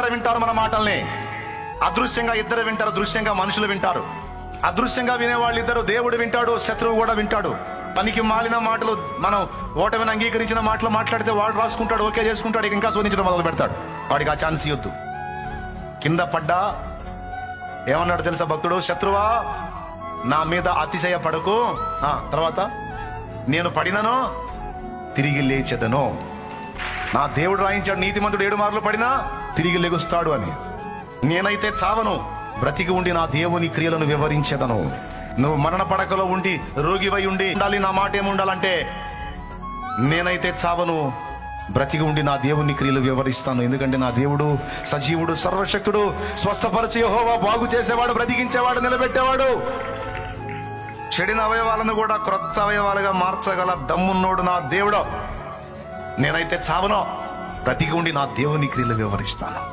దగ్గర వింటారు మన మాటల్ని. అదృశ్యంగా ఇద్దరు వింటారు, దృశ్యంగా మనుషులు వింటారు. అదృశ్యంగా వినేవాళ్ళు ఇద్దరు, దేవుడు వింటాడు, శత్రువు కూడా వింటాడు. పనికి మాలిన మాటలు, మనం ఓటమిని అంగీకరించిన మాటలు మాట్లాడితే వాడు రాసుకుంటాడు, ఓకే చేసుకుంటాడు, ఇంకా శోధించడం మొదలు పెడతాడు. వాడికి ఆ ఛాన్స్ ఇవ్వద్దు. కింద పడ్డా ఏమన్నాడు తెలుసా భక్తుడు? శత్రువా నా మీద అతిశయ పడకు, తర్వాత నేను పడినను తిరిగి లేచెదను. నా దేవుడు రాయించాడు, నీతిమంతుడు 7 మార్లు పడినా తిరిగి లెగుస్తాడు అని. నేనైతే చావను, బ్రతికి ఉండి నా దేవుని క్రియలను వివరించేదను. నువ్వు మరణ పడకలో ఉండి రోగివై ఉండి ఉండాలి, నా మాట ఏముండాలంటే నేనైతే చావను, బ్రతికి ఉండి నా దేవుని క్రియలు వివరిస్తాను. ఎందుకంటే నా దేవుడు సజీవుడు, సర్వశక్తుడు, స్వస్థపరచు యెహోవా, బాగు చేసేవాడు, బ్రతికించేవాడు, నిలబెట్టేవాడు. చెడిన అవయవాలను కూడా క్రొత్త అవయవాలుగా మార్చగల దమ్మున్నోడు నా దేవుడు. నేనైతే చావను, బ్రతికి ఉండి నా దేవుని క్రియలు వివరిస్తాను.